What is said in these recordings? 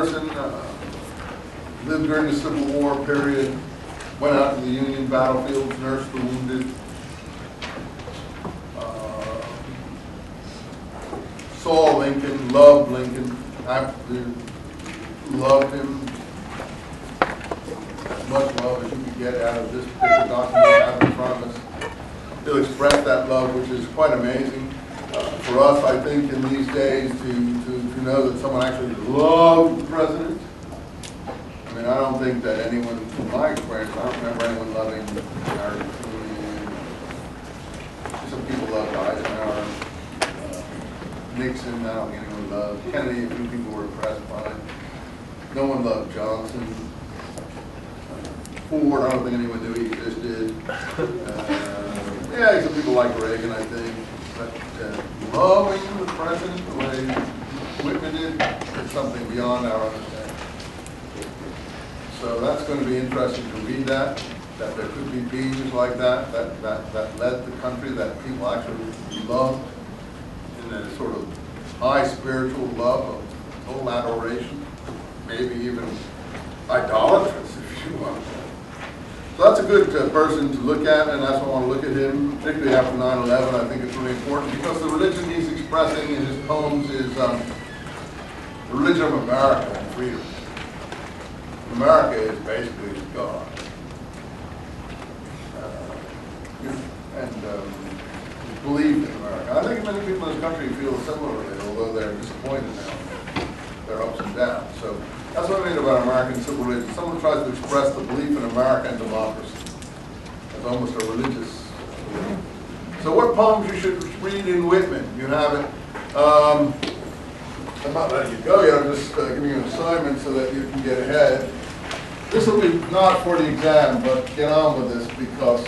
person, lived during the Civil War period, went out to the Union battlefields, nursed the wounded, saw Lincoln, loved Lincoln, absolutely loved him. As much love as you can get out of this particular document out in front of us. He'll express that love, which is quite amazing. For us, I think, in these days, to know that someone actually loved the president. I mean, I don't think that anyone, in my experience, I don't remember anyone loving American. Some people loved Eisenman, Nixon, I don't think anyone loved. Kennedy, a few people were impressed by it. No one loved Johnson. Ford, I don't think anyone knew he existed. Yeah, some people like Reagan, I think. But loving the president the way Whitman did is something beyond our understanding. So that's going to be interesting to read that there could be beings like that led the country, that people actually loved in a sort of high spiritual love of total adoration, maybe even idolatrous, if you want. So that's a good person to look at, and that's why I want to look at him, particularly after 9/11. I think it's really important because the religion he's expressing in his poems is the religion of America and freedom. America is basically God. And believed in America. I think many people in this country feel similarly, although they're disappointed now. They're ups and downs. So that's what I mean about American civil religion. Someone tries to express the belief in America and democracy. It's almost a religious belief. So what poems you should read in Whitman? You have it. I'm not letting you go yet. I'm just giving you an assignment so that you can get ahead. This will be not for the exam, but get on with this because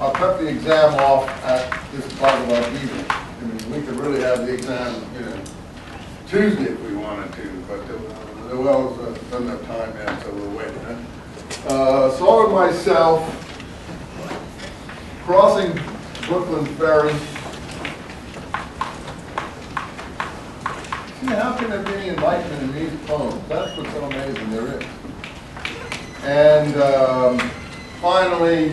I'll cut the exam off at this part of our meeting. I mean, we could really have the exam, Tuesday if we wanted to, but well, doesn't have time yet, so we'll wait. Saw it myself, crossing Brooklyn Ferry. See, how can there be any enlightenment in these poems? That's what's so amazing there is. And finally,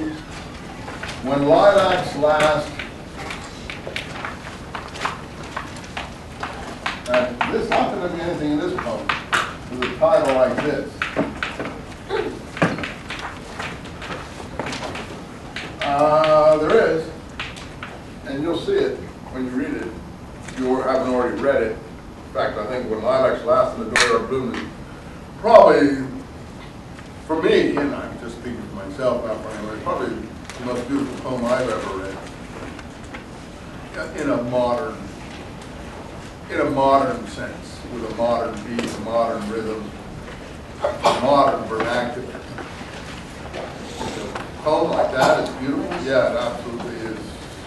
when lilacs last, this, how can there be anything in this poem with a title like this? There is, and you'll see it when you read it, if you haven't already read it. In fact, I think when lilacs last and the door are blooming, probably, for me, and I'm just speaking for myself, not for anyone, probably the most beautiful poem I've ever read. In a modern sense, with a modern beat, a modern rhythm, a modern vernacular. A poem like that is beautiful. Yeah, it absolutely is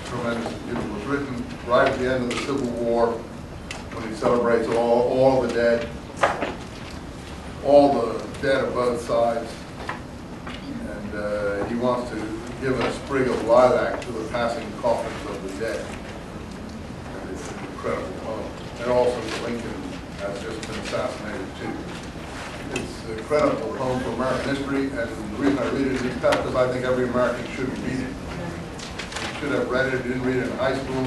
tremendously beautiful. It was written right at the end of the Civil War, when he celebrates all the dead, all the dead of both sides, and he wants to give a sprig of lilac to the passing coffins of the dead. And it's an incredible poem. And also Lincoln has just been assassinated too. It's an incredible poem for American history, and the reason I read it is because I think every American should read it. You should have read it. You didn't read it in high school.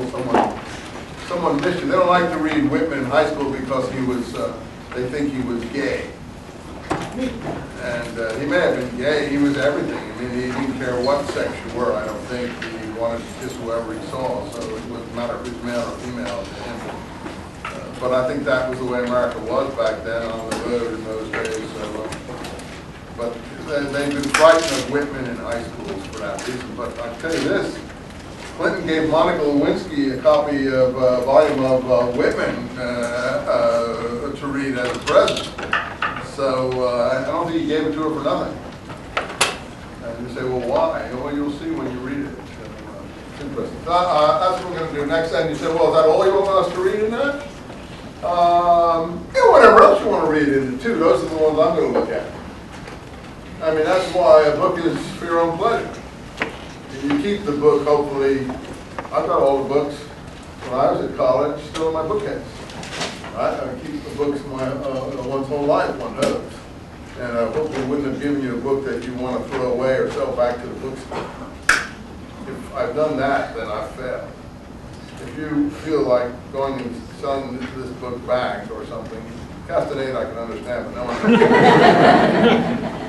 Someone missed you. They don't like to read Whitman in high school because he was. They think he was gay. And he may have been gay. He was everything. I mean, he didn't care what sex you were. I don't think he wanted to kiss whoever he saw. So it wouldn't matter if he was male or female to him. But I think that was the way America was back then on the road in those days. So, but they've been frightened of Whitman in high schools for that reason. But I'll tell you this. Clinton gave Monica Lewinsky a copy of a volume of Whitman to read as a present. So I don't think he gave it to her for nothing. And you say, well, why? Well, you'll see when you read it. It's interesting. That's what we're going to do next. And you say, well, is that all you want us to read in that? Whatever else you want to read in it, too. Those are the ones I'm going to look at. I mean, that's why a book is for your own pleasure. You keep the book, hopefully. I've got all the books when I was at college still in my bookcase. I keep the books one's whole life, one hopes. And I hope we wouldn't have given you a book that you want to throw away or sell back to the bookstore. If I've done that, then I've failed. If you feel like going and selling this book back or something, Castaneda I can understand, but no one else.